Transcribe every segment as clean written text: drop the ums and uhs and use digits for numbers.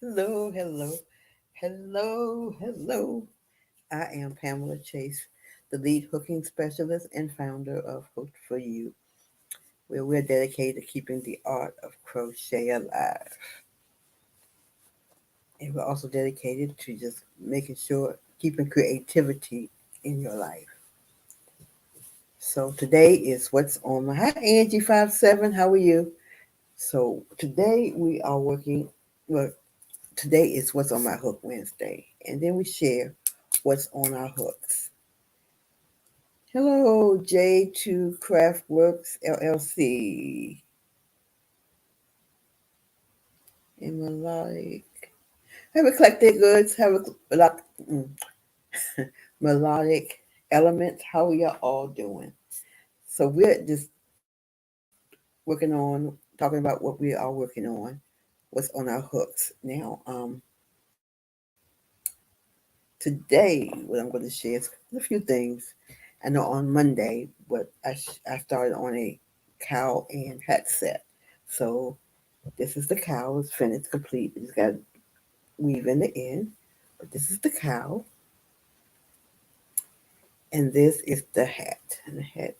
Hello, hello, hello, hello. I am Pamela Chase, the lead hooking specialist and founder of Hooked for You, where we're dedicated to keeping the art of crochet alive. And we're also dedicated to just making sure keeping creativity in your life. So today is what's on my hi Angie 57. How are you? So today we are working well, today is what's on my hook Wednesday. And then we share what's on our hooks. Hello, J2 Craftworks LLC. And melodic. Have eclectic goods. Have a lot. Melodic elements. How are y'all all doing? So we're just working on talking about what we are working on. What's on our hooks now? Today, what I'm going to share is a few things. I know on Monday, but I started on a cowl and hat set. So this is the cowl. It's finished, complete. It's got weave in the end. But this is the cowl, and this is the hat. And the hat,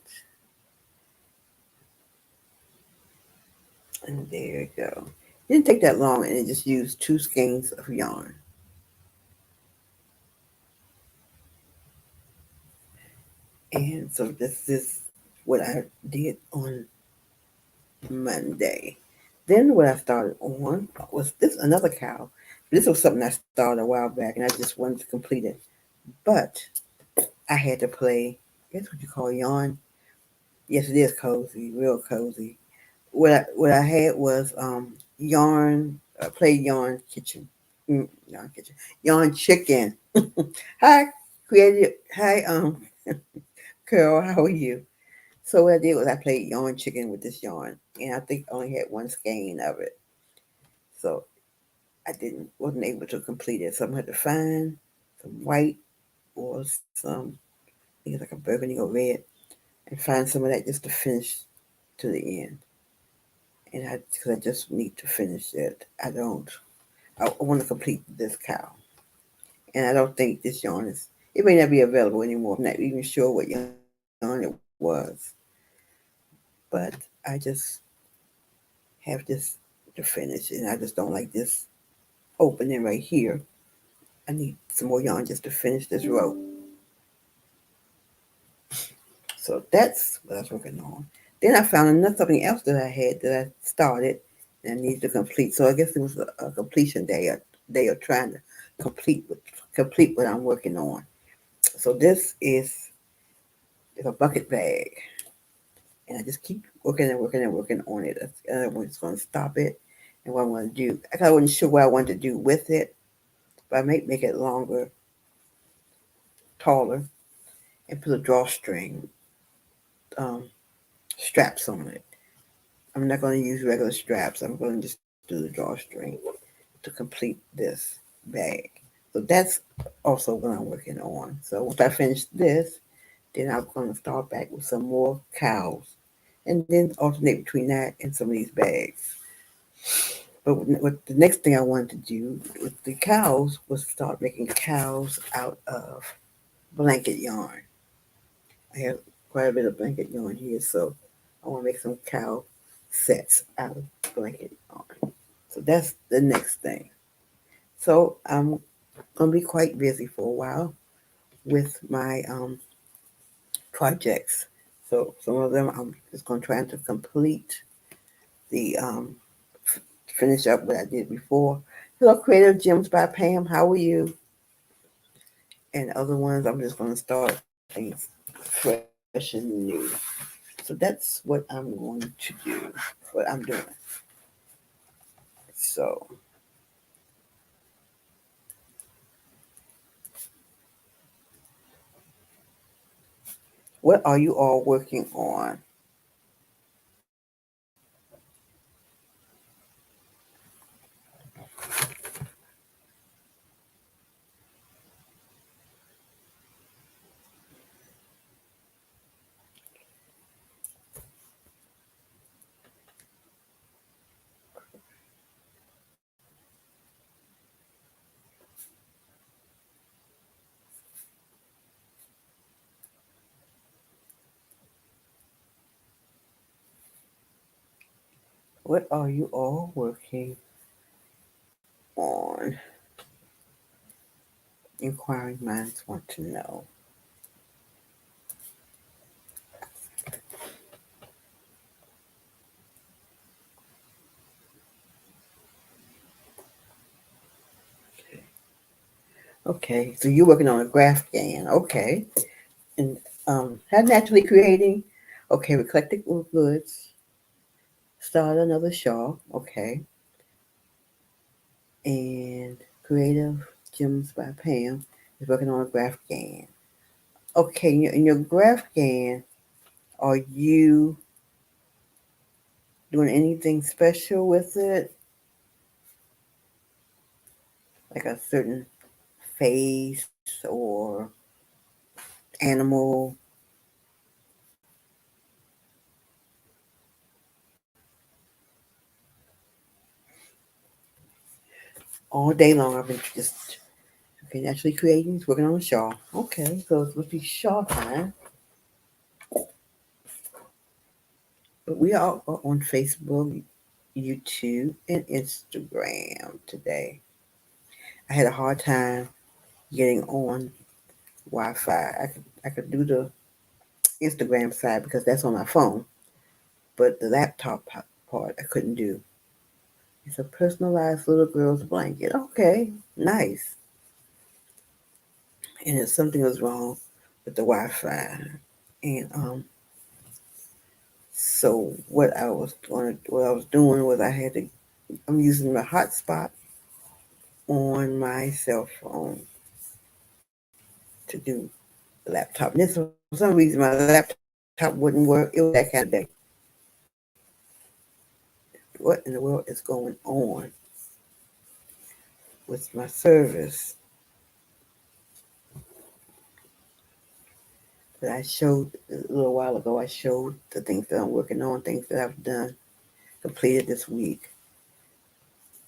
and there you go. It didn't take that long, and it just used two skeins of yarn. And so this is what I did on Monday. Then what I started on was this another cow. This was something I started a while back, and I just wanted to complete it. But I had to play. Guess what you call yarn? Yes, it is cozy, real cozy. What I had was yarn. Played yarn kitchen, yarn kitchen, yarn chicken. Hi, creative. Hi, Carol. How are you? So what I did was I played yarn chicken with this yarn, and I think I only had one skein of it. So I didn't wasn't able to complete it. So I'm going to find some white or some I think it's like a burgundy or red, and find some of that just to finish to the end. And because I just need to finish it. I don't. I want to complete this cow, and I don't think this yarn is. It may not be available anymore. I'm not even sure what yarn it was, but I just have this to finish, and I just don't like this opening right here. I need some more yarn just to finish this row. So that's what I was working on. Then I found another something else that I had that I started and I needed to complete. So I guess it was a completion day, a day of trying to complete what complete what I'm working on. So this is a bucket bag, and I just keep working and working and working on it. I was going to stop it, and what I'm going to do. I wasn't sure what I wanted to do with it, but I might make it longer, taller, and put a drawstring um, straps on it. I'm not going to use regular straps. I'm going to just do the drawstring to complete this bag. So that's also what I'm working on. So once I finish this, then I'm going to start back with some more cows and then alternate between that and some of these bags. But what the next thing I wanted to do with the cows was start making cows out of blanket yarn. I have quite a bit of blanket yarn here, so I want to make some cow sets out of blanket yarn. So that's the next thing. So I'm gonna be quite busy for a while with my projects. So some of them I'm just gonna try to complete the finish up what I did before. Hello, Creative Gems by Pam. How are you? And other ones I'm just gonna start things fresh and new. So that's what I'm going to do. What I'm doing. So what are you all working on? What are you all working on? Inquiring minds want to know. Okay, so you're working on a graph GAN. Okay. And how naturally creating. Okay, eclectic goods. Start another show. Okay. And creative gems by Pam is working on a graph GAN. Okay, in your graph GAN, are you doing anything special with it? Like a certain face or animal? All day long, I've been just okay, naturally creating, it's working on a shawl. Okay, so it's supposed to be shawl time. But we are on Facebook, YouTube, and Instagram today. I had a hard time getting on Wi-Fi. I could do the Instagram side because that's on my phone, but the laptop part I couldn't do. It's a personalized little girl's blanket. Okay, nice. And if something was wrong with the Wi-Fi, and so what I was doing was I'm using the hotspot on my cell phone to do the laptop. And this for some reason my laptop wouldn't work. It was that kind of day. What in the world is going on with my service? That I showed a little while ago. I showed the things that I'm working on, things that I've done, completed this week.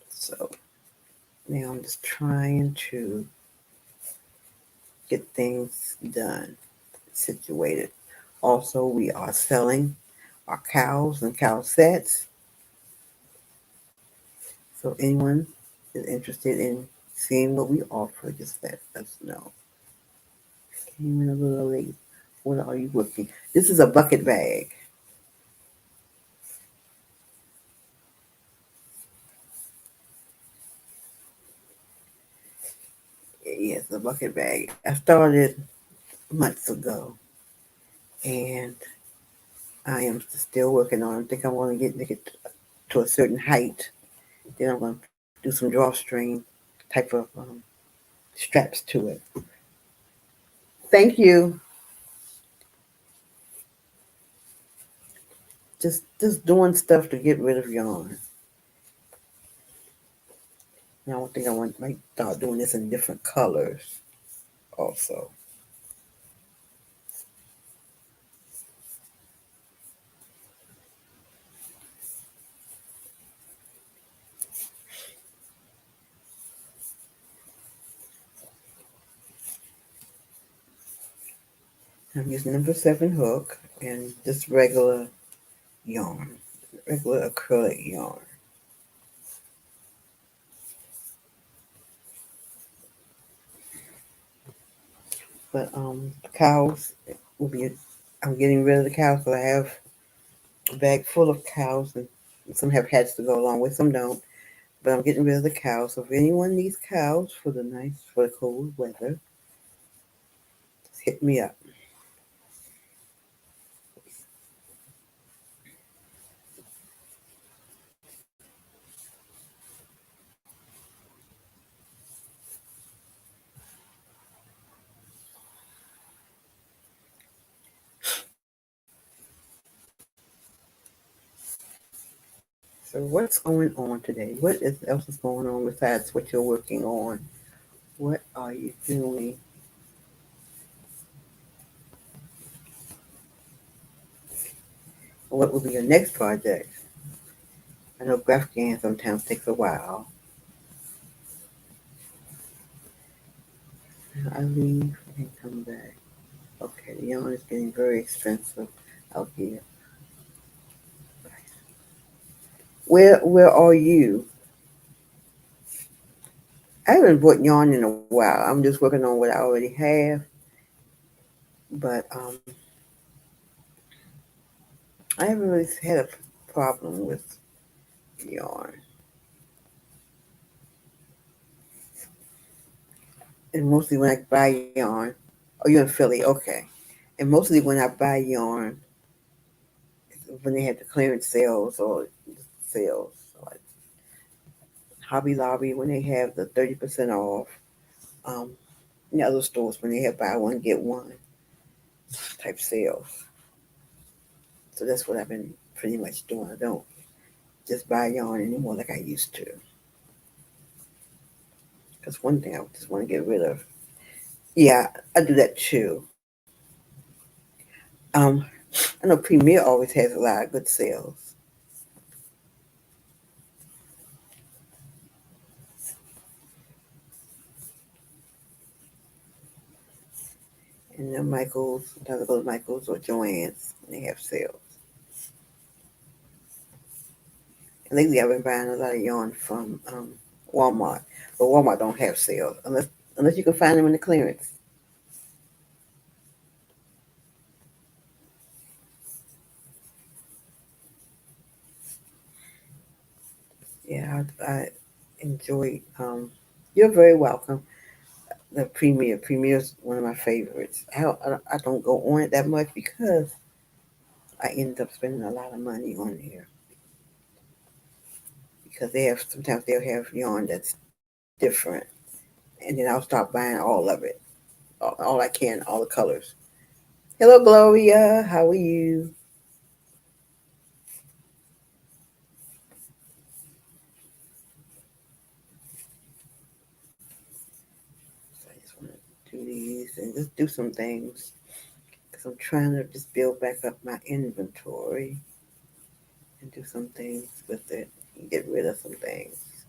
So now I'm just trying to get things done, situated. Also, we are selling our cows and cow sets. So anyone is interested in seeing what we offer, just let us know. Came in a little late. What are you working? This is a bucket bag. Yes, a bucket bag. I started months ago, and I am still working on it. I think I want to make it to a certain height. Then I'm going to do some drawstring type of straps to it. Thank you. Just doing stuff to get rid of yarn. Now I think might start doing this in different colors also. I'm using number 7 hook and just regular yarn, regular acrylic yarn. But cows will be. I'm getting rid of the cows because I have a bag full of cows, and some have hats to go along with, some don't. But I'm getting rid of the cows. So if anyone needs cows for the cold weather, just hit me up. So what's going on today? Else is going on besides what you're working on? What are you doing? What will be your next project? I know GraphGAN sometimes takes a while. I leave and come back. Okay, the yarn is getting very expensive out here. where are you? I haven't bought yarn in a while. I'm just working on what I already have, but I haven't really had a problem with yarn. And mostly when I buy yarn, oh, you're in Philly, okay. And mostly when I buy yarn, when they have the clearance sales or sales, like Hobby Lobby when they have the 30% off, um, and other stores when they have buy one get one type sales. So that's what I've been pretty much doing. I don't just buy yarn anymore like I used to. Because one thing I just want to get rid of. Yeah, I do that too. Um, I know Premier always has a lot of good sales. And then Michael's, sometimes I go to Michael's or Joann's and they have sales. And lately I've been buying a lot of yarn from Walmart, but Walmart don't have sales unless you can find them in the clearance. Yeah, I enjoy. You're very welcome. The Premier's one of my favorites. I don't go on it that much because I end up spending a lot of money on there because they have sometimes they'll have yarn that's different, and then I'll stop buying all of it, all I can, all the colors. Hello, Gloria. How are you? So I just want to do these and just do some things because I'm trying to just build back up my inventory and do some things with it and get rid of some things.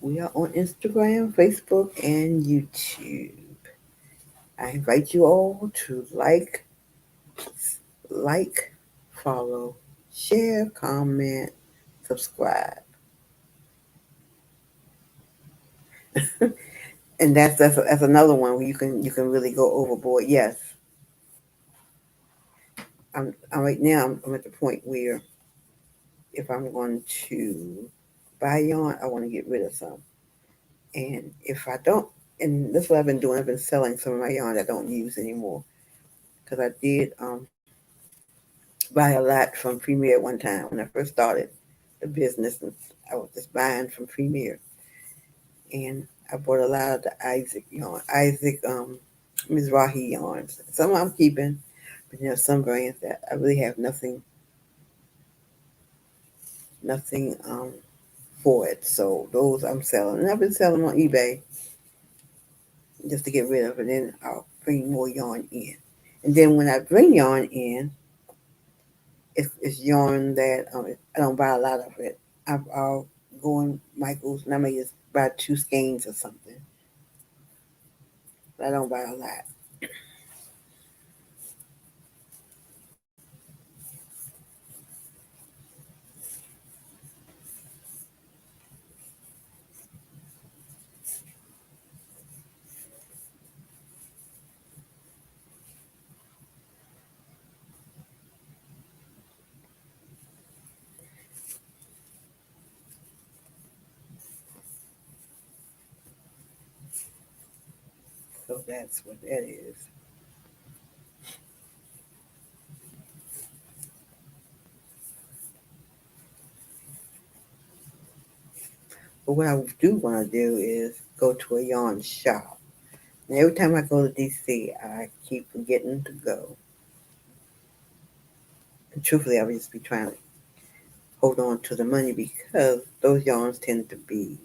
We are on Instagram, Facebook, and YouTube. I invite you all to like, follow, share, comment, subscribe. And that's another one where you can really go overboard. Yes, I'm right now. I'm at the point where if I'm going to buy yarn, I want to get rid of some. And if I don't, and that's what I've been doing. I've been selling some of my yarn I don't use anymore because I did buy a lot from Premier at one time when I first started the business. And I was just buying from Premier, and I bought a lot of the Isaac yarn, Mizrahi yarns. Some I'm keeping, but there's some brands that I really have nothing for it. So those I'm selling, and I've been selling on eBay just to get rid of it. Then I'll bring more yarn in, and then when I bring yarn in, it's yarn that I don't buy a lot of it. I'll go in Michael's and I may just buy two skeins or something. But I don't buy a lot. So that's what that is. But what I do want to do is go to a yarn shop. And every time I go to DC, I keep forgetting to go. And truthfully, I would just be trying to hold on to the money because those yarns tend to be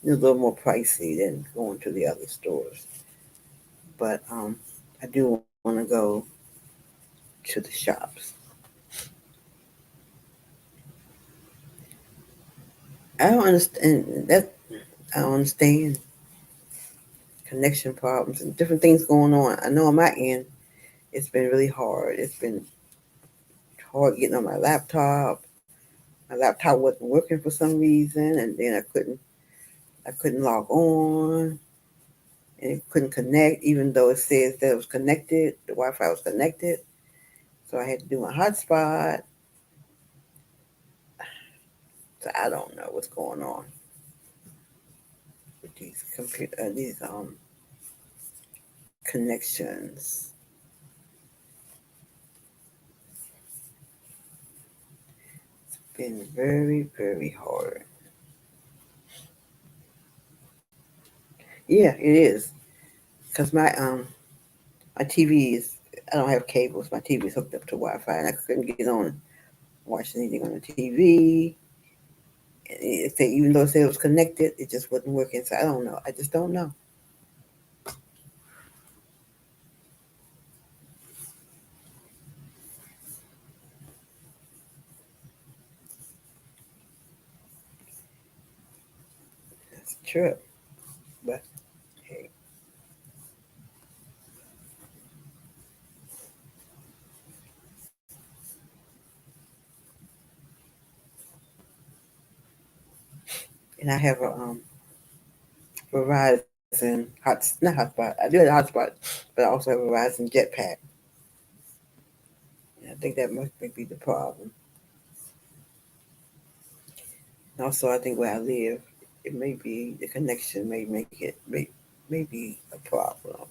a little more pricey than going to the other stores. But I do want to go to the shops. I don't understand that. I don't understand connection problems and different things going on. I know on my end, It's been really hard. It's been hard getting on my laptop. My laptop wasn't working for some reason, and then I couldn't log on, and it couldn't connect, even though it says that it was connected. The Wi-Fi was connected, so I had to do my hotspot. So I don't know what's going on with these connections. It's been very, very hard. Yeah, it is. Cause my TV is, I don't have cables. My TV is hooked up to Wi-Fi, and I couldn't get on watch anything on the TV. Even though it said it was connected, it just wasn't working. So I don't know. I just don't know. That's true. But hey, and I have a Verizon not hotspot. I do have a hotspot, but I also have a Verizon jetpack. And I think that must be the problem. And also, I think where I live, it may be the connection may make it may be a problem.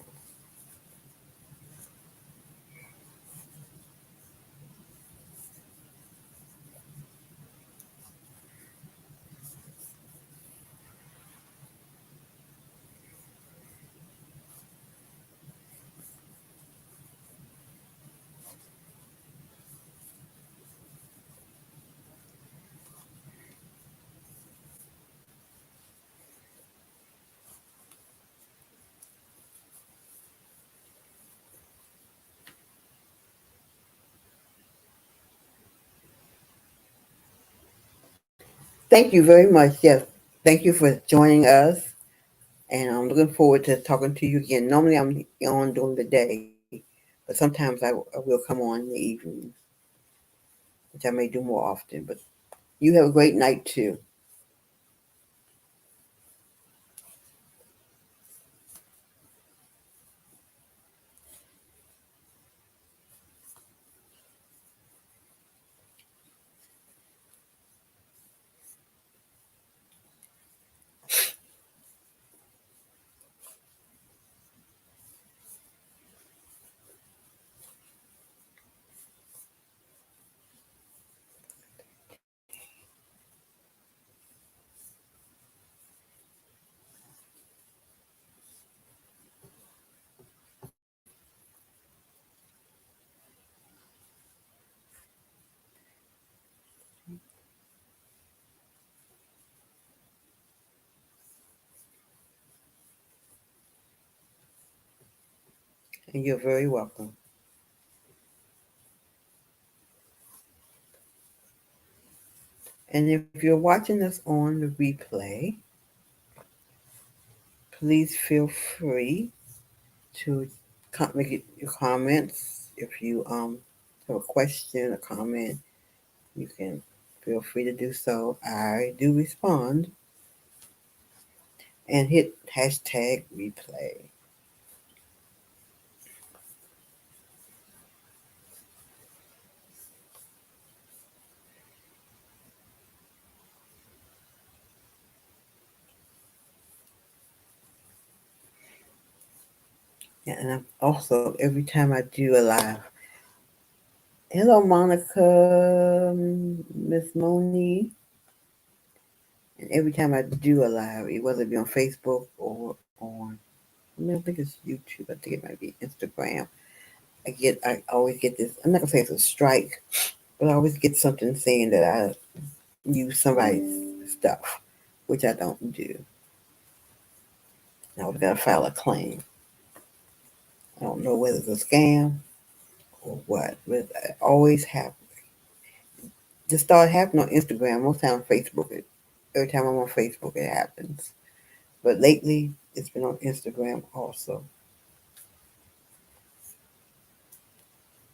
Thank you very much. Yes, thank you for joining us, and I'm looking forward to talking to you again. Normally, I'm on during the day, but sometimes I will come on in the evening, which I may do more often. But you have a great night too. And you're very welcome. And if you're watching us on the replay, please feel free to make your comments. If you have a question, a comment, you can feel free to do so. I do respond, and hit hashtag replay. And also, every time I do a live, hello, Monica, Miss Monique. And every time I do a live, whether it be on Facebook or on, I think it's YouTube. I think it might be Instagram. I always get this. I'm not gonna say it's a strike, but I always get something saying that I use somebody's stuff, which I don't do. I was gotta file a claim. I don't know whether it's a scam or what, but it always happens. Just started happening on Instagram. Most time on Facebook. Every time I'm on Facebook, it happens. But lately, it's been on Instagram also.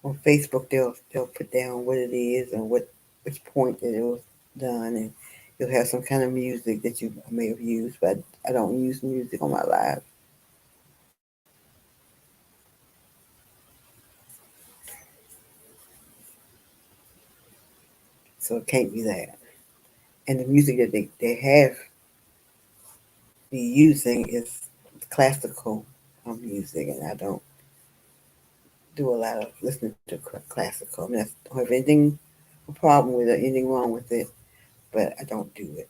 on Facebook they'll put down what it is and what which point that it was done, and you'll have some kind of music that you may have used, but I don't use music on my live. So it can't be that. And the music that they have be using is classical music, and I don't do a lot of listening to classical. I mean, I don't have anything a problem with it, anything wrong with it, but I don't do it.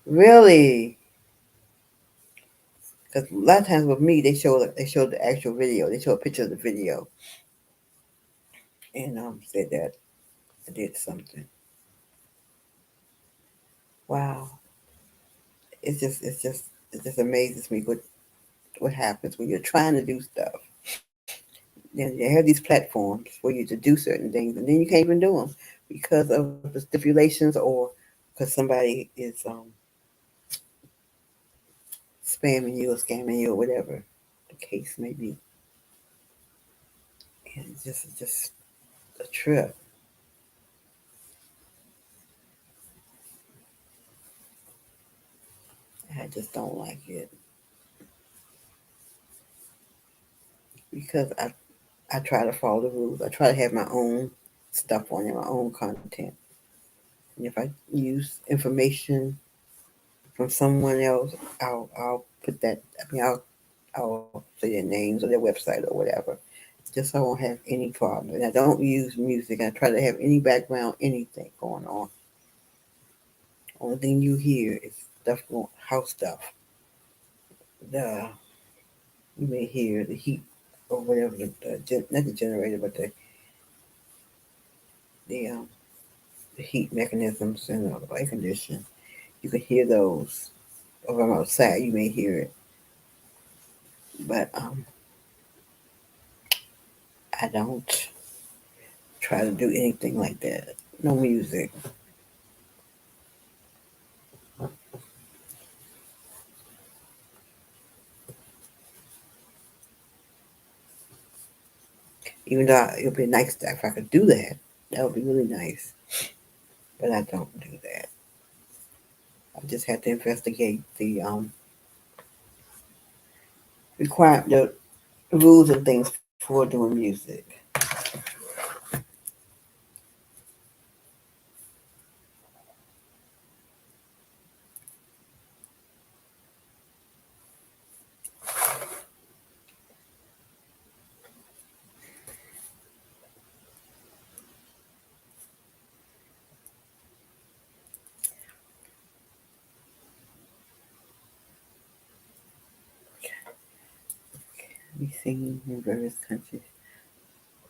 Really, because a lot of times with me, they show the actual video. They show a picture of the video, and said that I did something. Wow, it just amazes me what happens when you're trying to do stuff. Then they have these platforms for you to do certain things, and then you can't even do them because of the stipulations or because somebody is spamming you or scamming you or whatever the case may be. And it's just a trip. I just don't like it because I try to follow the rules. I try to have my own stuff on there, my own content. And if I use information from someone else, I'll put that. I mean, I'll say their names or their website or whatever, just so I won't have any problem. And I don't use music. I try to have any background, anything going on. Only thing you hear is stuff going, house stuff. The You may hear the heat or whatever not the generator, but the um the heat mechanisms and the air conditioning. You can hear those. Or if I'm outside, you may hear it. But I don't try to do anything like that. No music. Even though it would be nice if I could do that. That would be really nice. But I don't do that. I just have to investigate the the rules and things for doing music. Be seen in various countries.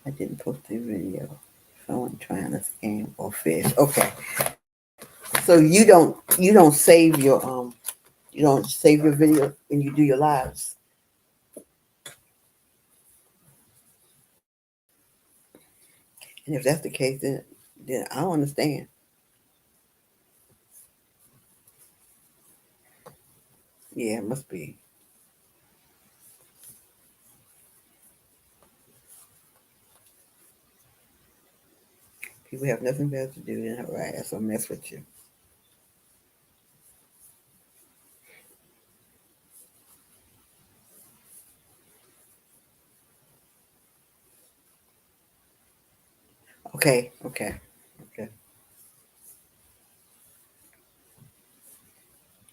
I didn't post a video. Someone trying to scam or fish. Okay. So you don't save your video when you do your lives. And if that's the case, then I don't understand. Yeah, it must be. People have nothing better to do than harass or mess with you. Okay, okay, okay.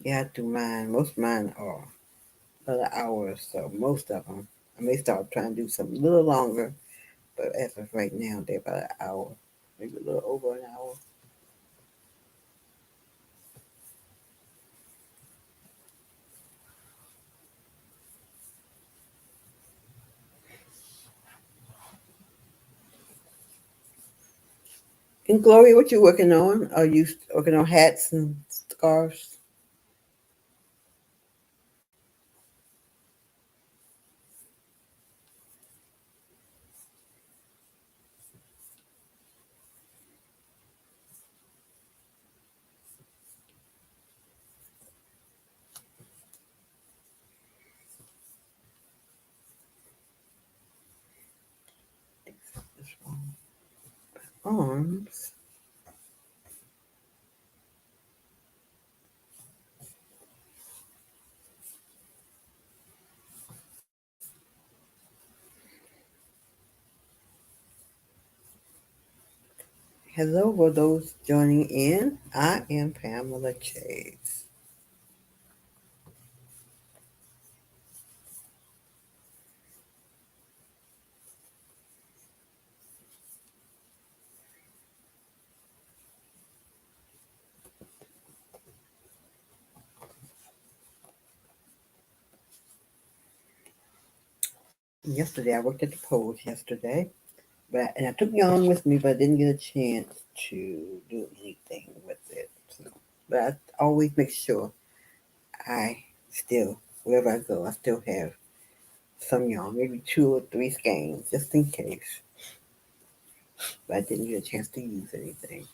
Yeah, I do mine. Most of mine are about an hour or so. Most of them. I may start trying to do something a little longer, but as of right now, they're about an hour, maybe a little over an hour. And Gloria, what you working on? Are you working on hats and scarves? arms. Hello, for those joining in. I am Pamela Chase. Yesterday, I worked at the polls yesterday, and I took Yarn with me, but I didn't get a chance to do anything with it. So, but I always make sure I still, wherever I go, I still have some yarn, maybe 2 or 3 skeins, just in case. But I didn't get a chance to use anything.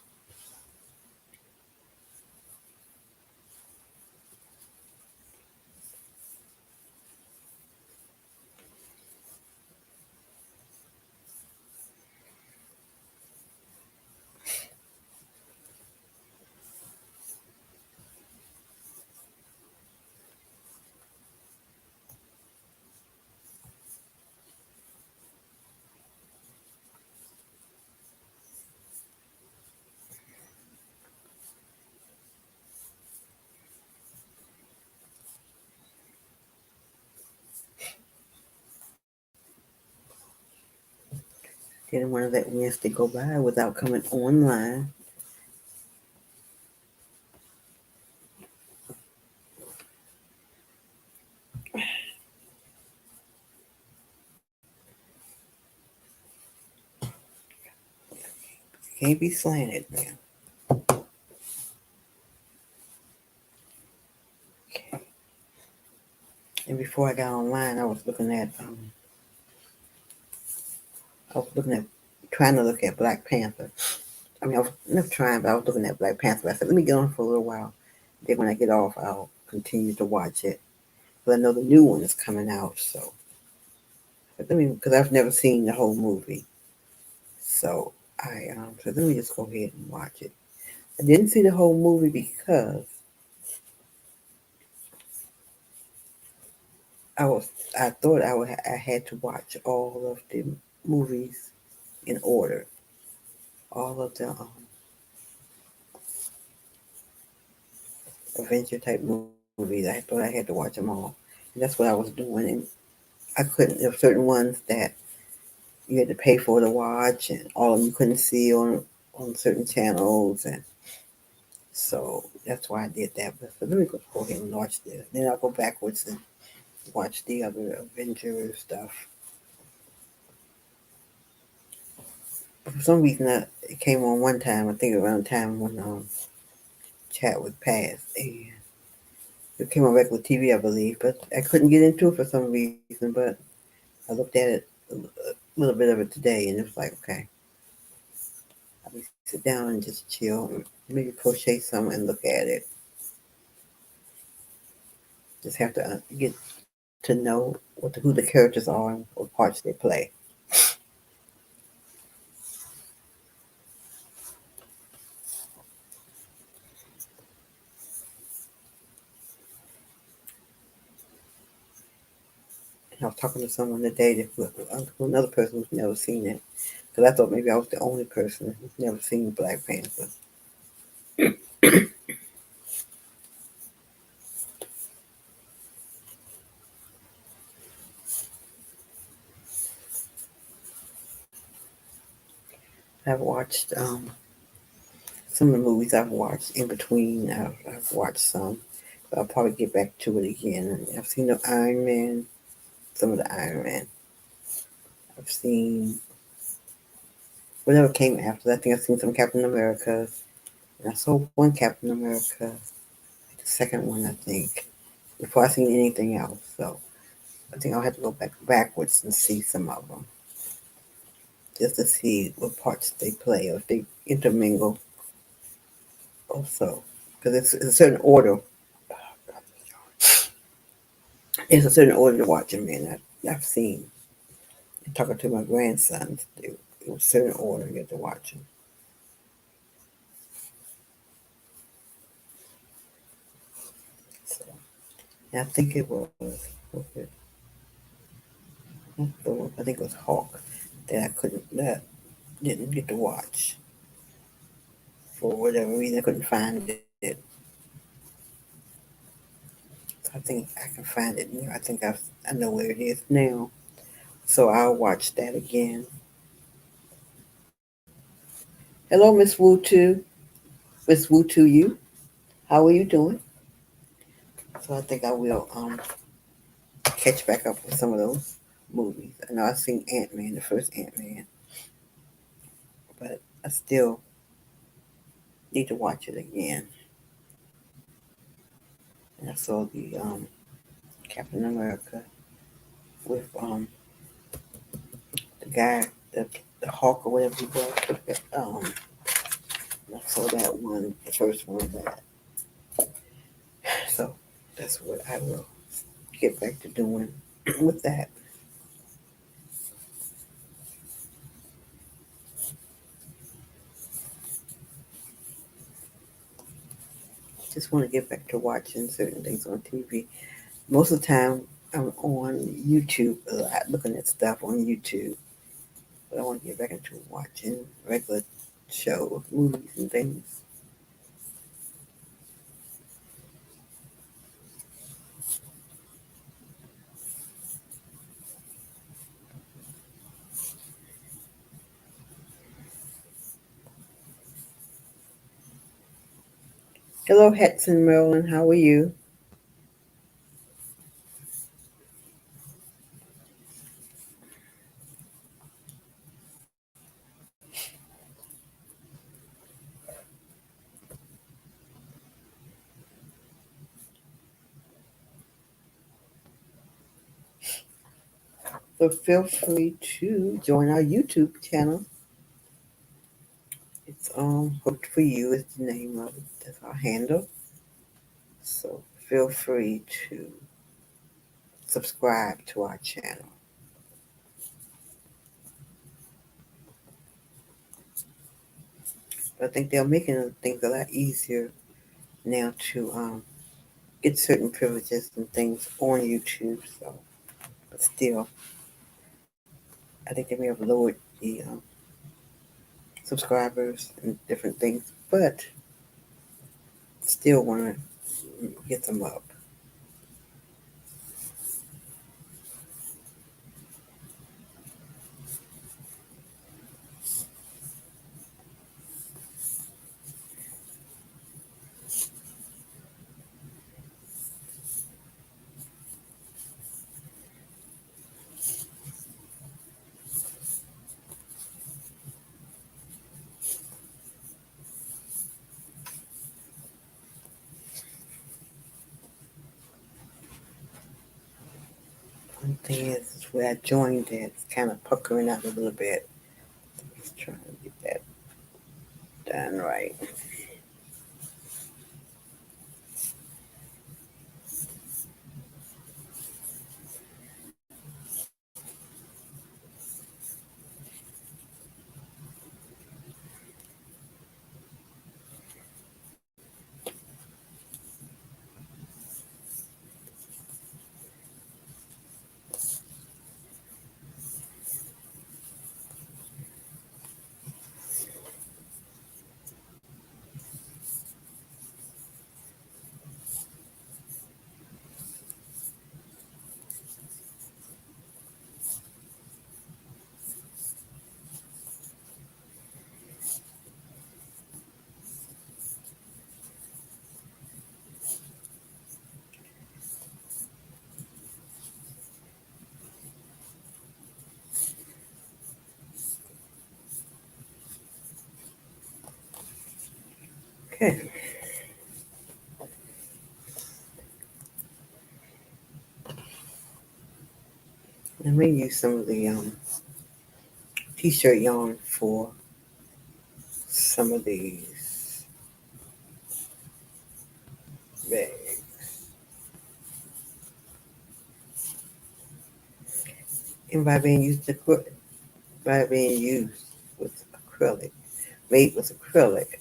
Didn't want to let Wednesday go by without coming online. Can't be slanted, man. Okay. And before I got online, I was looking at, trying to look at Black Panther. I mean, I was not trying, but I was looking at Black Panther. I said, let me get on for a little while. Then when I get off, I'll continue to watch it. But I know the new one is coming out, so but let me, because I've never seen the whole movie. So I said, let me just go ahead and watch it. I didn't see the whole movie because I was I thought I had to watch all of the movies in order, all of the adventure type movies. I thought I had to watch them all, and that's what I was doing. And I couldn't. There were certain ones that you had to pay for to watch, and all of them you couldn't see on certain channels, and so that's why I did that. But so let me go ahead and watch this. Then I'll go backwards and watch the other Avengers stuff. For some reason, it came on one time. I think around the time when Chadwick passed, and it came on regular TV, I believe. But I couldn't get into it for some reason. But I looked at it a little bit of it today, and it was like, okay, I'll be sit down and just chill, and maybe crochet some and look at it. Just have to get to know who the characters are and what parts they play. And I was talking to someone today, another person who's never seen it, because I thought maybe I was the only person who's never seen Black Panther. I've watched some of the movies I've watched in between. I've watched some. But I'll probably get back to it again. I've seen the Iron Man, some of the Iron Man. I've seen whatever came after. I think I've seen some Captain Americas. And I saw one Captain America, the second one, I think, before I seen anything else. So I think I'll have to go backwards and see some of them just to see what parts they play or if they intermingle also. Because it's a certain order. It's a certain order to watch them in. I've seen. And talking to my grandsons, it was a certain order you have to watch them. And I think it was, I think it was Hawk that I couldn't, that didn't get to watch for whatever reason. I couldn't find it. So I think I can find it. I know where it is now. So I'll watch that again. Hello, Miss Wu Tu. Miss Wu Tu, you. How are you doing? So I think I will catch back up with some of those movies. I know I've seen Ant Man, the first Ant Man, but I still need to watch it again. And I saw the Captain America with the guy, the Hawk or whatever he was. I saw that one, the first one of that. So that's what I will get back to doing with that. Just want to get back to watching certain things on TV. Most of the time, I'm on YouTube a lot, looking at stuff on YouTube. But I want to get back into watching regular shows, movies, and things. Hello, Hetson Merlin. How are you? So feel free to join our YouTube channel. It's Hooked for You is the name of it. That's our handle. So feel free to subscribe to our channel. I think they're making things a lot easier now to get certain privileges and things on YouTube. So, but still, I think they may have lowered the subscribers and different things, but still want to get them up. One thing is where I joined it, it's kind of puckering out a little bit. Just trying to get that done right. Okay, let me use some of the t-shirt yarn for some of these bags. And by being used with acrylic, made with acrylic,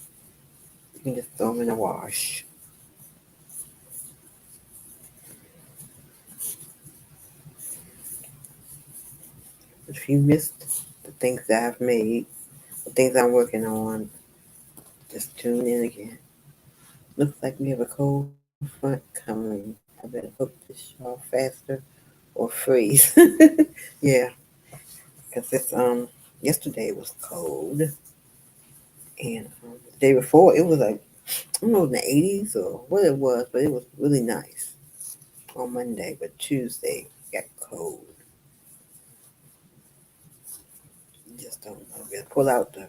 you can just throw them in the wash. If you missed the things that I've made, the things I'm working on, just tune in again. Looks like we have a cold front coming. I better hook this off faster or freeze. Yeah, because it's yesterday it was cold, and the day before it was like I don't know in the 80s or what it was, but it was really nice on Monday. But Tuesday got cold. Just don't know. We gotta pull out the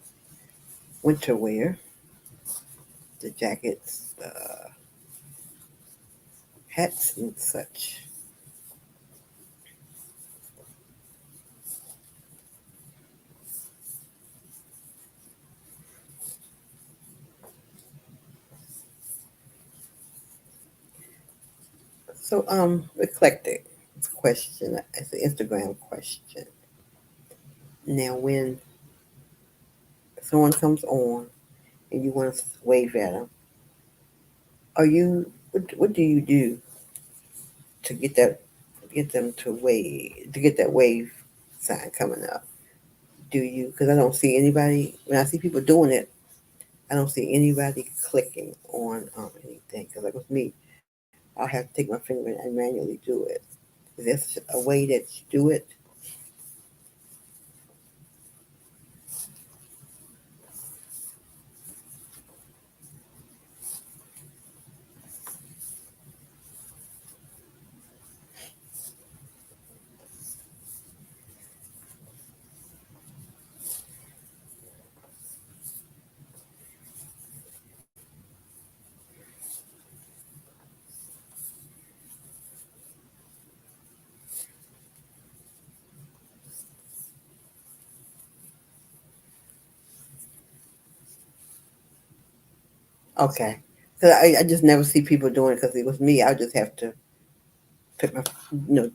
winter wear, the jackets, the hats, and such. So eclectic. It's a question. It's an Instagram question. Now, when someone comes on and you want to wave at them, are you? What do you do to get them to wave to get that wave sign coming up? Do you? Because I don't see anybody when I see people doing it. I don't see anybody clicking on anything. Because like with me, I'll have to take my finger and manually do it. Is there a way that you do it? Okay. Because I just never see people doing it. Because it was me, I just have to pick my,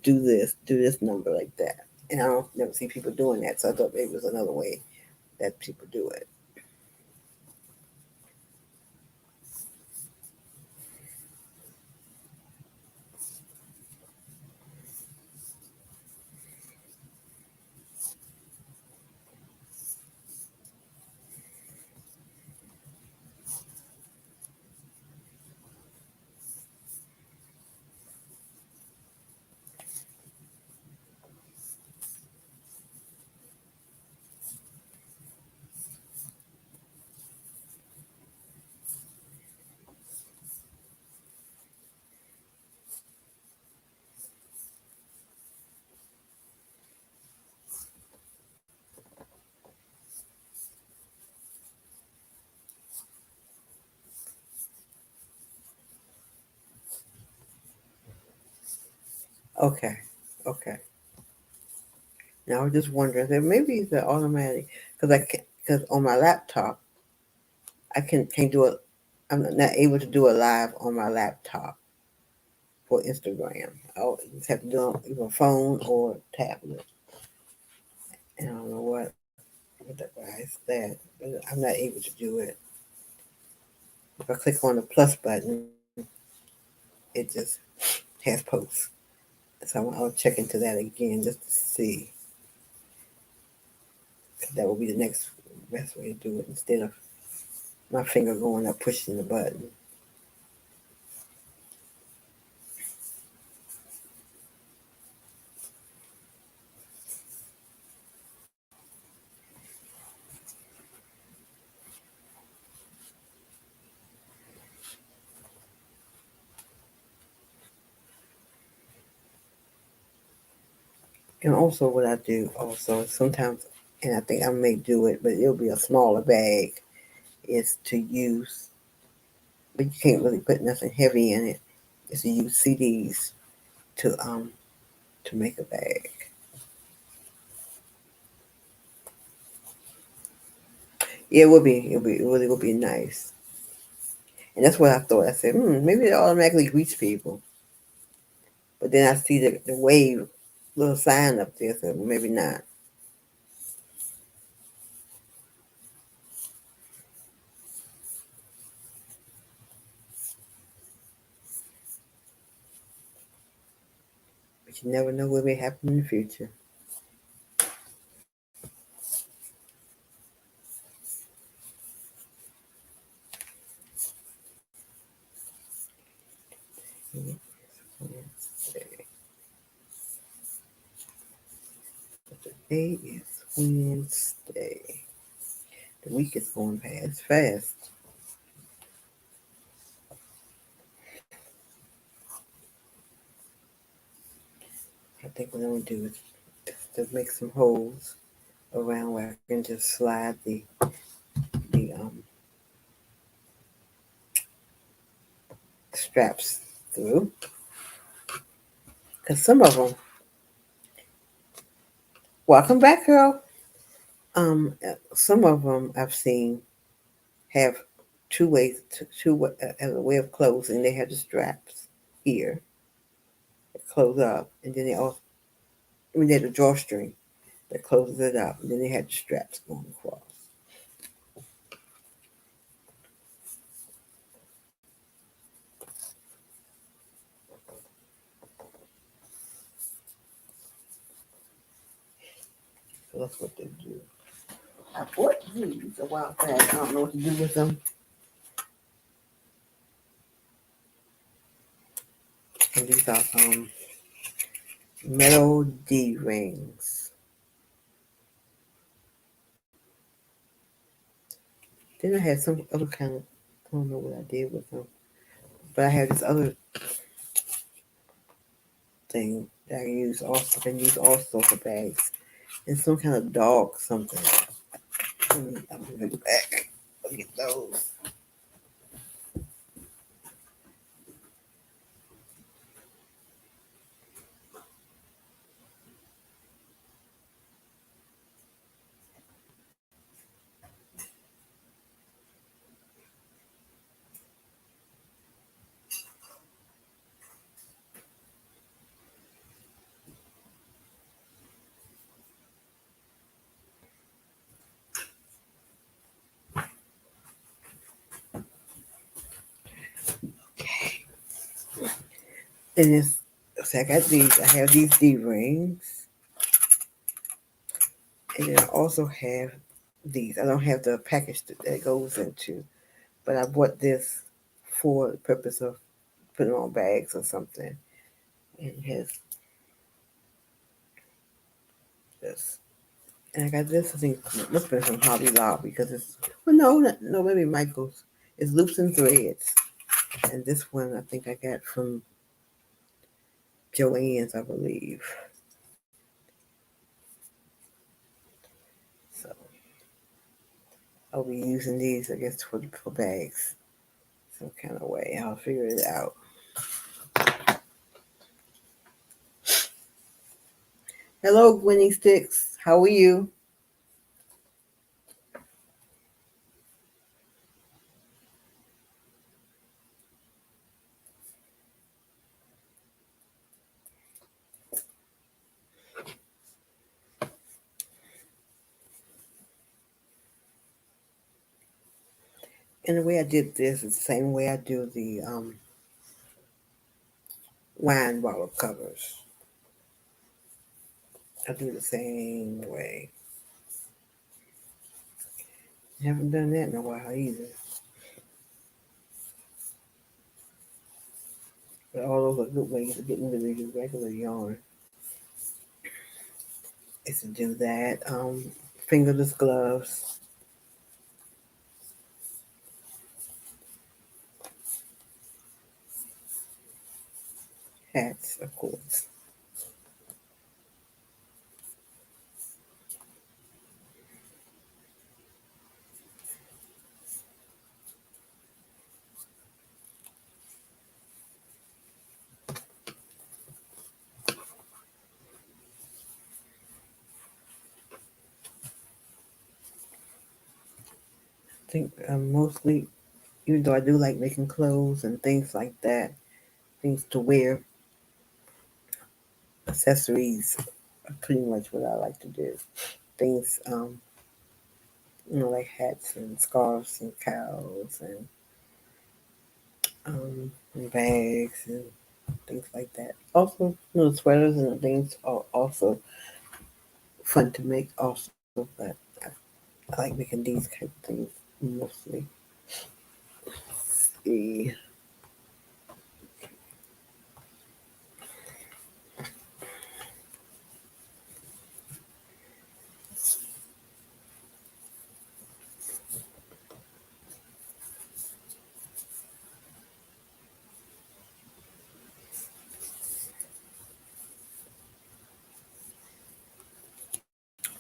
do this number like that. And I don't never see people doing that. So I thought maybe it was another way that people do it. Okay. Okay. Now I was just wondering that maybe it's the automatic because because on my laptop I can't do it. I'm not able to do it live on my laptop for Instagram. I'll just have to do it on either phone or tablet. And I don't know why it's that, but I'm not able to do it. If I click on the plus button, it just has posts. So I'll check into that again just to see. That will be the next best way to do it instead of my finger going up pushing the button. And also, what I do also sometimes, and I think I may do it, but it'll be a smaller bag, is to use, but you can't really put nothing heavy in it. Is to use CDs to make a bag. Yeah, it would be. It really would be nice. And that's what I thought. I said, maybe it automatically greets people. But then I see the wave little sign up there, so maybe not. But you never know what may happen in the future. Wednesday. Today is Wednesday. The week is going past fast. I think what I'm gonna do is to make some holes around where I can just slide the straps through. Cause some of them, welcome back, girl. Some of them I've seen have two ways, as a way of closing. They have the straps here that close up, and then they also, I mean, they have a drawstring that closes it up, and then they have the straps going across. So that's what they do. I bought these a while back. I don't know what to do with them. And these are metal D rings. Then I had some other kind of, I don't know what I did with them, but I had this other thing that I use also for bags. And some kind of dog something. I'm gonna go back. Look at those. And it's, so I got these. I have these D rings, and then I also have these. I don't have the package that it goes into, but I bought this for the purpose of putting on bags or something. And it has this. And I got this. I think it must have been from Hobby Lobby because it's, well, no, maybe Michael's. It's loops and threads. And this one I think I got from Joann's, I believe. So I'll be using these, I guess, for bags, some kind of way. I'll figure it out. Hello, Gwenny Sticks. How are you? And the way I did this is the same way I do the wine bottle covers. I do the same way. Haven't done that in a while either. But all those are good ways of getting rid of your regular yarn. Is to do that. Fingerless gloves, hats, of course. I think mostly, even though I do like making clothes and things like that, things to wear, accessories are pretty much what I like to do. Things, like hats and scarves and cowls and bags and things like that. Also, sweaters and things are also fun to make. Also, but I like making these kind of things mostly. See.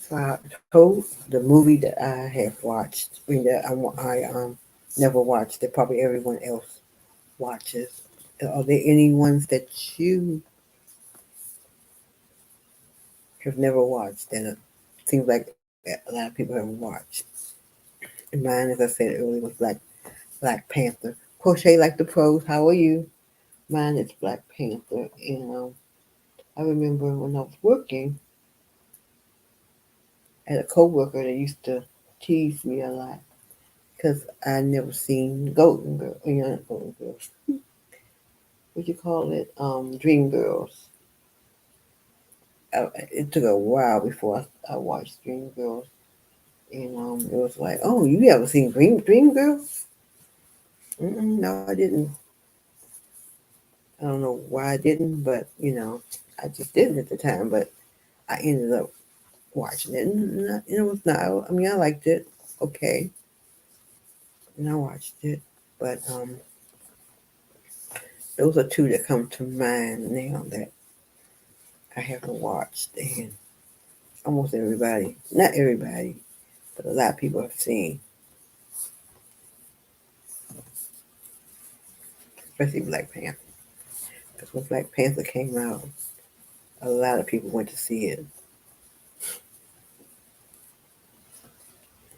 So I told the movie that I have watched, I mean, that never watched, that probably everyone else watches. Are there any ones that you have never watched that seems like a lot of people have watched? And mine, as I said earlier, was Black Panther. Crochet like the pros. How are you? Mine is Black Panther, and I remember when I was working, I had a coworker that used to tease me a lot because I never seen Golden Girl, not Golden Girls. What you call it? Dream Girls. It took a while before I watched Dream Girls, and it was like, oh, you ever seen Dream Girls? No, I didn't. I don't know why I didn't, but I just didn't at the time. But I ended up watching it, and it was not. I mean, I liked it, okay, and I watched it, but those are two that come to mind now that I haven't watched, and almost everybody, not everybody, but a lot of people have seen, especially Black Panther. Because when Black Panther came out, a lot of people went to see it.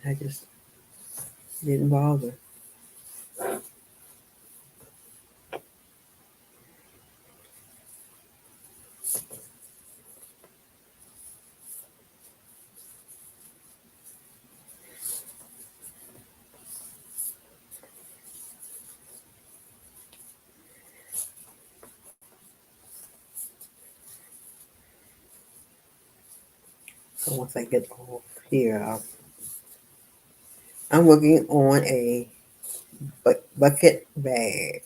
I just didn't bother. So once I get off here, I'm working on a bucket bag.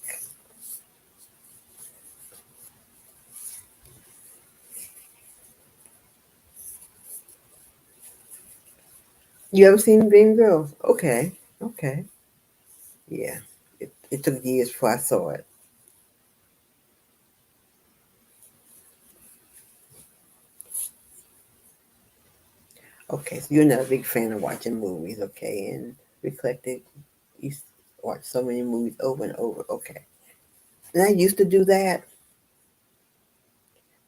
You ever seen Dream Girls? Okay, okay, yeah. It took years before I saw it. Okay, so you're not a big fan of watching movies, okay? And Eclectic, you watch so many movies over and over, okay. And I used to do that,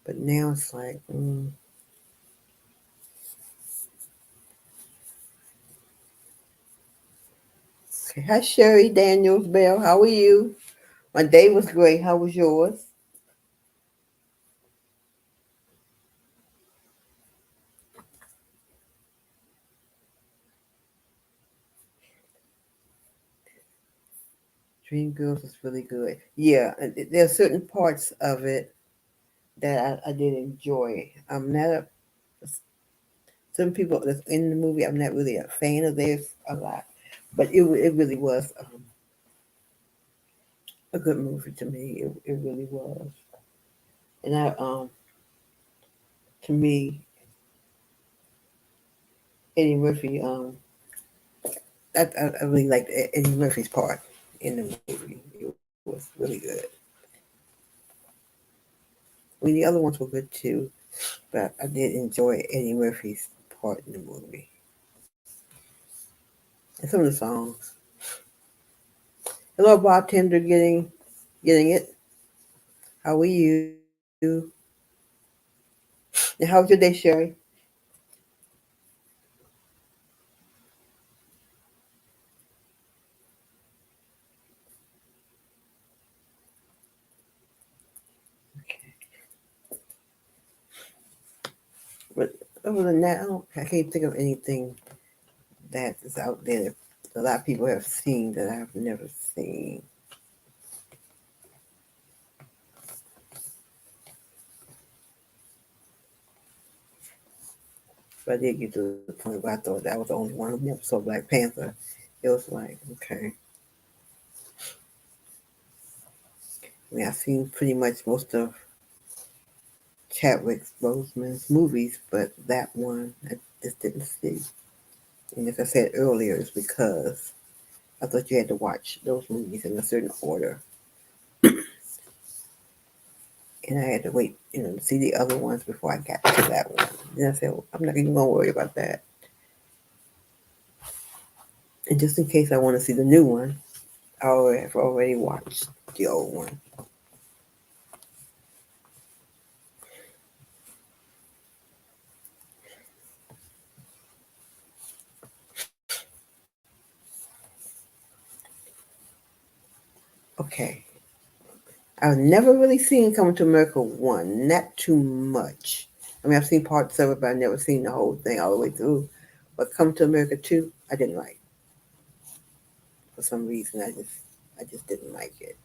but now it's like, okay. Hi, Sherry Daniels Bell. How are you? My day was great. How was yours? Dreamgirls is really good. Yeah, there are certain parts of it that I did enjoy. I'm not a some people that's in the movie. I'm not really a fan of theirs a lot, but it really was a good movie to me. It really was, and to me Eddie Murphy I really liked Eddie Murphy's part in the movie. It was really good. I mean, the other ones were good too, but I did enjoy Eddie Murphy's part in the movie and some of the songs. Hello, bartender, getting it. How are you? And how was your day, Sherry? But other than that, I can't think of anything that is out there that a lot of people have seen that I've never seen. But I did get to the point where I thought that I was the only one who never saw Black Panther. It was like, okay. I mean, I've seen pretty much most of Chadwick Boseman's movies, but that one I just didn't see. And as I said earlier, it's because I thought you had to watch those movies in a certain order and I had to wait, to see the other ones before I got to that one. Then I said, well, I'm not even gonna worry about that. And just in case I want to see the new one, have already watched the old one. Okay. I've never really seen Coming to America 1, not too much. I mean, I've seen parts of it, but I've never seen the whole thing all the way through. But Coming to America 2, I didn't like. For some reason, I just didn't like it.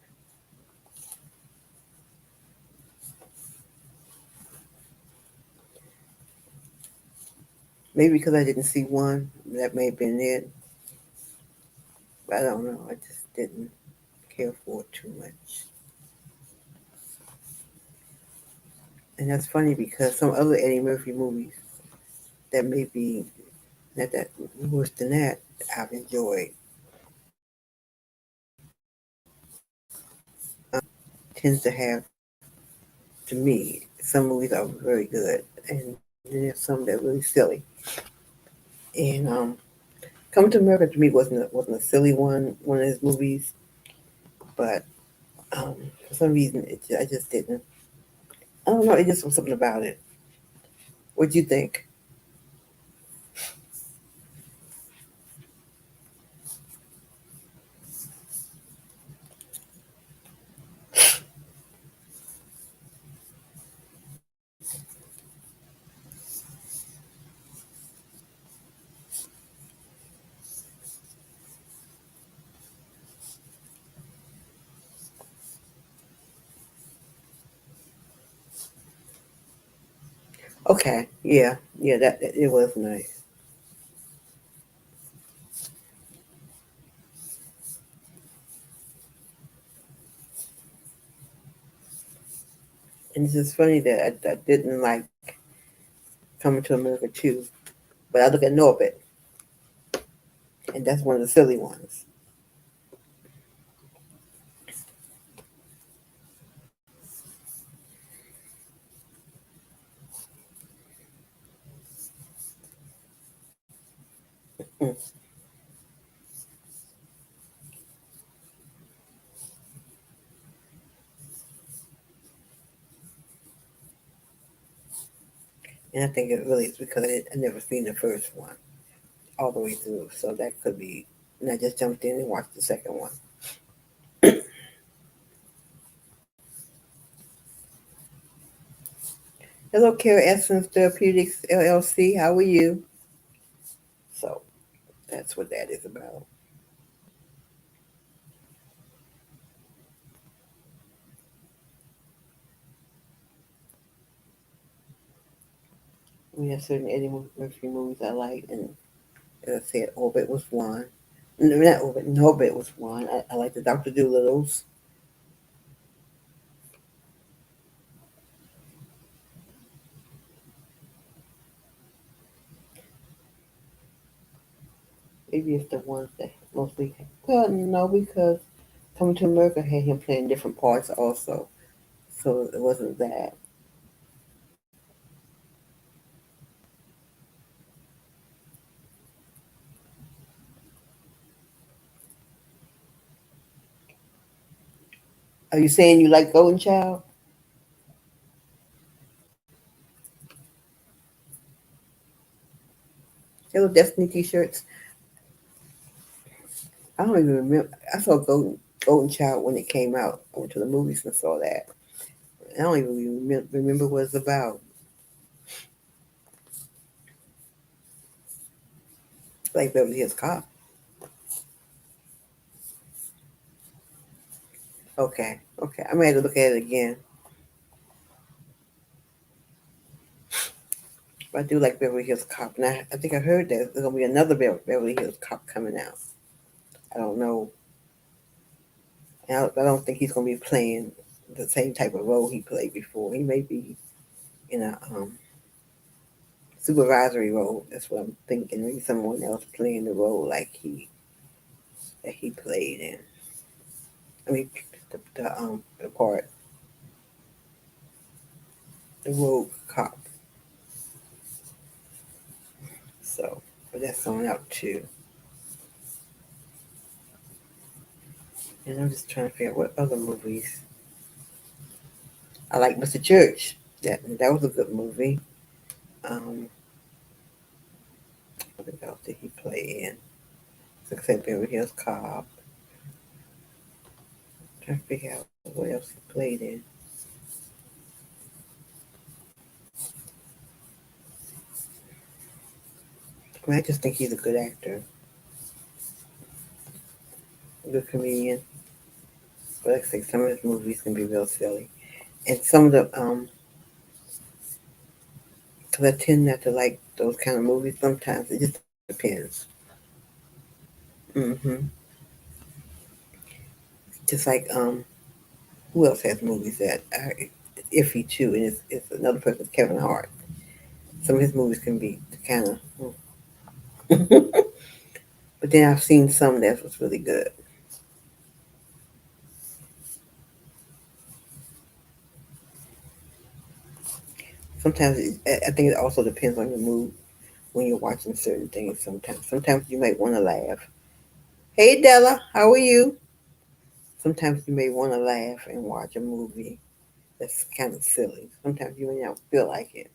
Maybe because I didn't see one, that may have been it. But I don't know. I just didn't care for it too much. And that's funny because some other Eddie Murphy movies that may be not that worse than that, I've enjoyed. Tends to have, to me, some movies are very good, and then there's some that are really silly. And Coming to America to me wasn't a silly one of his movies, but for some reason I just didn't. I don't know. It just was something about it. What'd you think? Okay, yeah, that it was nice. And it's just funny that I didn't like Coming to America too, but I look at Norbit, and that's one of the silly ones. Mm. And I think it really is because I never seen the first one all the way through, so that could be. And I just jumped in and watched the second one. Hello, Care Essence Therapeutics LLC. How are you? So that's what that is about. We have certain Eddie Murphy movies I like, and as I said, Orbit was one. No, not Orbit, Norbit was one. I like the Doctor Doolittle's. Maybe it's the ones that mostly. Well, no, because Coming to America had him playing different parts also, so it wasn't that. Are you saying you like Golden Child? Hello, Destiny T-shirts. I don't even remember. I saw Golden Child when it came out. I went to the movies and saw that. I don't even remember what it's about. Like Beverly Hills Cop. Okay, okay. I might have to look at it again. But I do like Beverly Hills Cop. And I think I heard that there's going to be another Beverly Hills Cop coming out. I don't know. I don't think he's going to be playing the same type of role he played before. He may be in a supervisory role. That's what I'm thinking. Maybe someone else playing the role like he played in. I mean, the part. the rogue cop. So, but that's on out too. And I'm just trying to figure out what other movies. I like Mr. Church. That was a good movie. Um, what else did he play in? Except Beverly Hills Cop. Trying to figure out what else he played in. I mean, I just think he's a good actor, a good comedian. But like I say, some of his movies can be real silly, and some of the because I tend not to like those kind of movies. Sometimes it just depends. Hmm Just like who else has movies that are iffy too, and it's another person, Kevin Hart. Some of his movies can be kind of, but then I've seen some that was really good. Sometimes I think it also depends on your mood when you're watching certain things. Sometimes you might want to laugh. Hey Della, how are you? Sometimes you may want to laugh and watch a movie that's kind of silly. Sometimes you may not feel like it.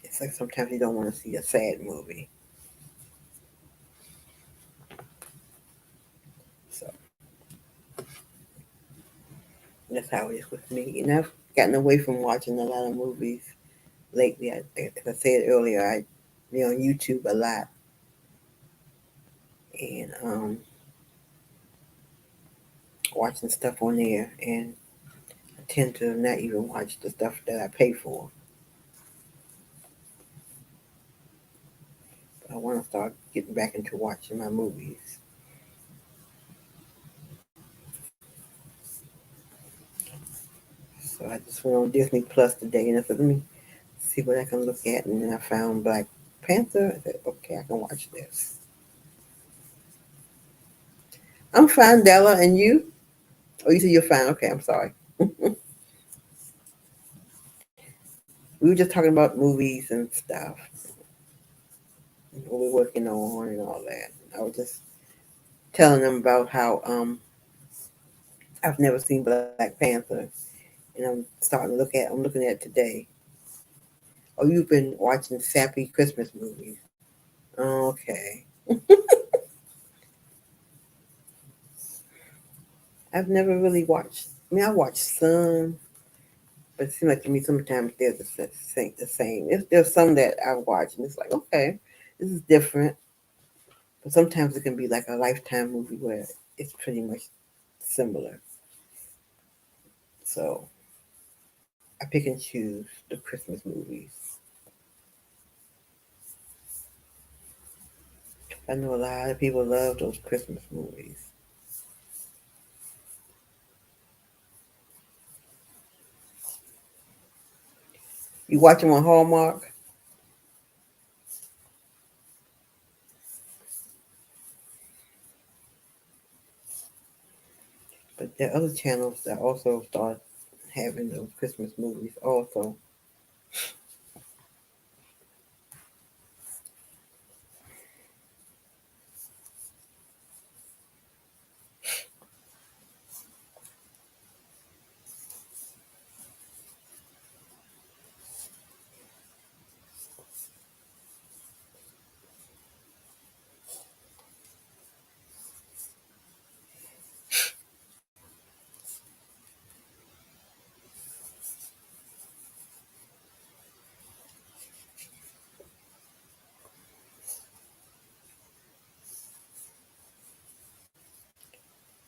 It's like sometimes you don't want to see a sad movie. So that's how it is with me. And I've gotten away from watching a lot of movies lately. As I said earlier, I be on YouTube a lot, and watching stuff on there. And I tend to not even watch the stuff that I pay for. I want to start getting back into watching my movies. So I just went on Disney Plus today, and I said, let me see what I can look at. And then I found Black Panther. I said, okay, I can watch this. I'm fine, Della, and you? Oh, you said you're fine. Okay, I'm sorry. We were just talking about movies and stuff, what we're working on and all that. I was just telling them about how I've never seen Black Panther, and I'm starting to look at. I'm looking at it today. Oh, you've been watching sappy Christmas movies. Okay, I've never really watched. I mean, I watched some, but it seems like to me sometimes they're the same. There's some that I watch and it's like, okay, this is different. But sometimes it can be like a lifetime movie where it's pretty much similar. So I pick and choose the Christmas movies. I know a lot of people love those Christmas movies. You watch them on Hallmark, but there are other channels that also start having those Christmas movies also.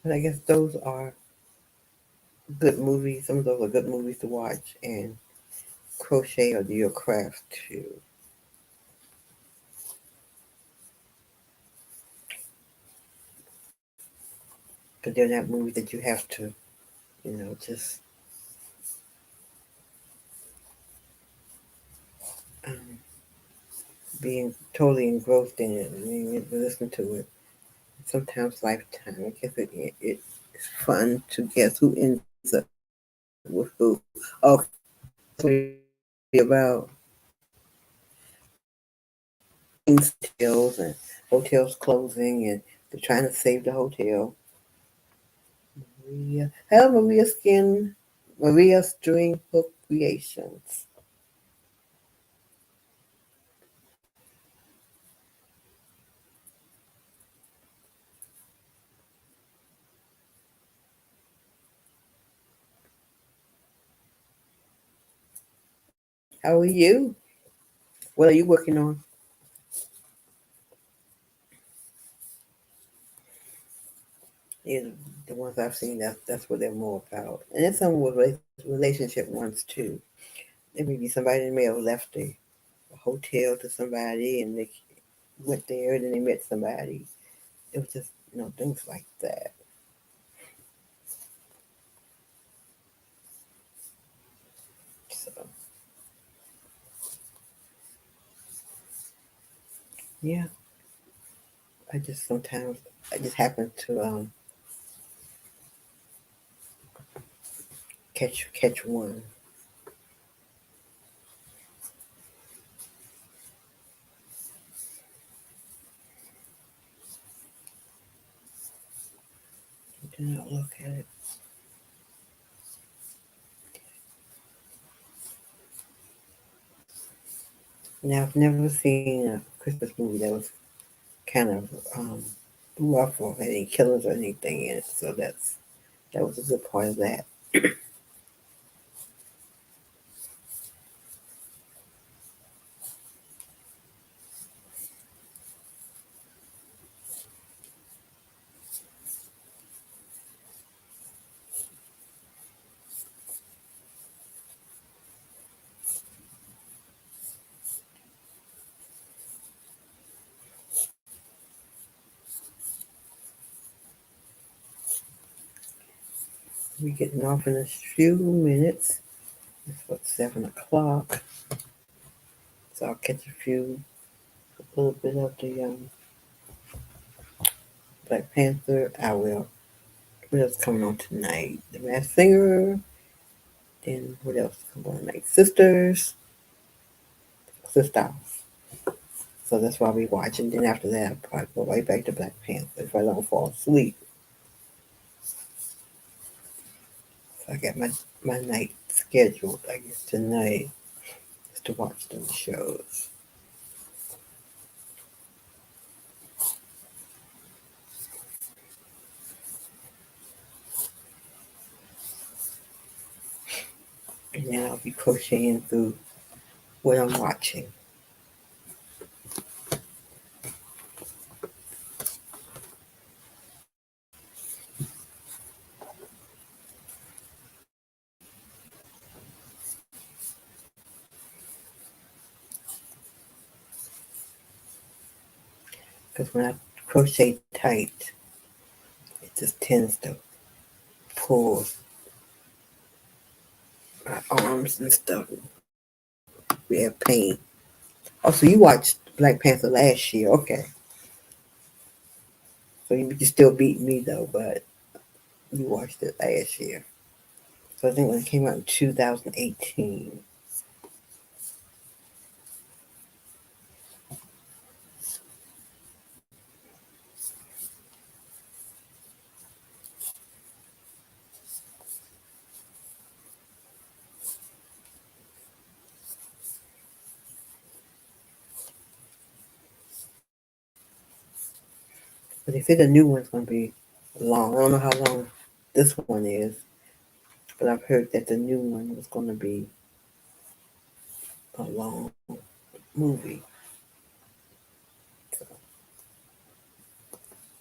But I guess those are good movies. Some of those are good movies to watch and crochet or do your craft too. But they're not movies that you have to, just um, being totally engrossed in it and being able to listen to it. Sometimes lifetime. I guess it It's fun to guess who ends up with who. Okay, that's what it's going to be about. Things, hotels and hotels closing, and they're trying to save the hotel. Maria, hello, Maria Skin, Maria String Hook Creations. How are you? What are you working on? Yeah, the ones I've seen, that's what they're more about. And then some with relationship ones too. There may be somebody that may have left a hotel to somebody, and they went there, and then they met somebody. It was just things like that. So yeah, I just sometimes I just happen to catch one. Do not look at it. Now I've never seen a Christmas movie that was kind of rough or any killers or anything in it. So that was a good part of that. We're getting off in a few minutes. It's what 7 o'clock. So I'll catch a little bit of the Black Panther. I will. What else coming on tonight? The Masked Singer. Then what else coming on tonight? Sisters. So that's what I'll be watching. Then after that, I'll probably go right back to Black Panther if I don't fall asleep. So I got my night scheduled, I guess, tonight is to watch those shows. And then I'll be crocheting through what I'm watching. Because when I crochet tight, it just tends to pull my arms and stuff. We have pain. Oh, so you watched Black Panther last year. Okay. So you still beat me, though, but you watched it last year. So I think when it came out in 2018. But they said the new one's going to be long. I don't know how long this one is, but I've heard that the new one was going to be a long movie. So,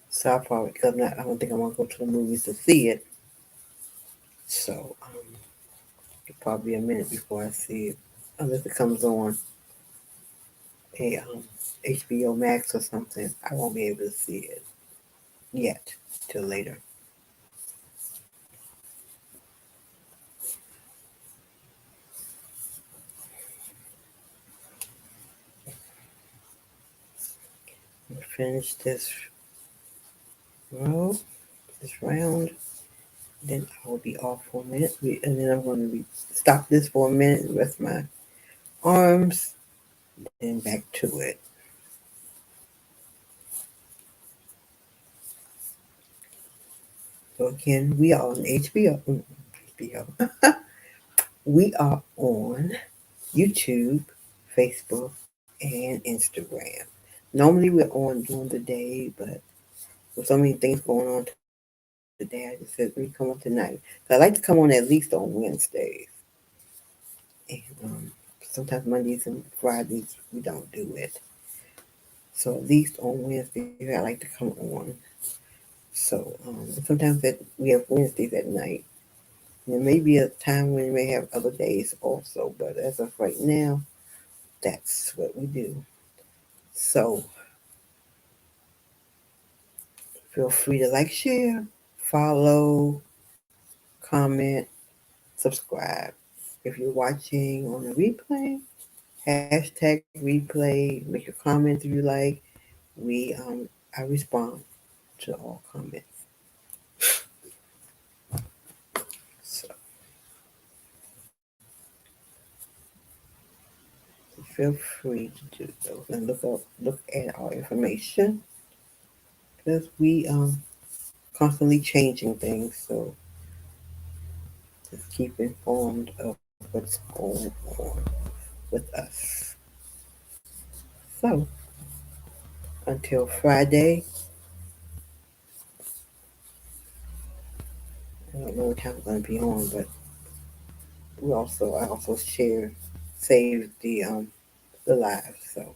so I'll probably, cause I don't think I'm going to go to the movies to see it. So it'll probably be a minute before I see it. Unless it comes on a HBO Max or something, I won't be able to see it yet till later. We'll finish this row, this round. Then I will be off for a minute, and then I'm going to stop this for a minute, rest my arms, then back to it. So again, we are on HBO. HBO. We are on YouTube, Facebook, and Instagram. Normally we're on during the day, but with so many things going on today, I just said let me come on tonight. So I like to come on at least on Wednesdays, and sometimes Mondays and Fridays we don't do it. So at least on Wednesdays I like to come on. So sometimes we have Wednesdays at night. There may be a time when we may have other days also, but as of right now, that's what we do. So feel free to like, share, follow, comment, subscribe. If you're watching on the replay, hashtag replay, make your comments if you like. We I respond to all comments. So feel free to do those and look at our information because we constantly changing things. So just keep informed of what's going on with us. So until Friday, I don't know what time I'm going to be on, but I also save the live. So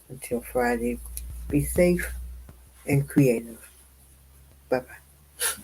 until Friday, be safe and creative. Bye bye.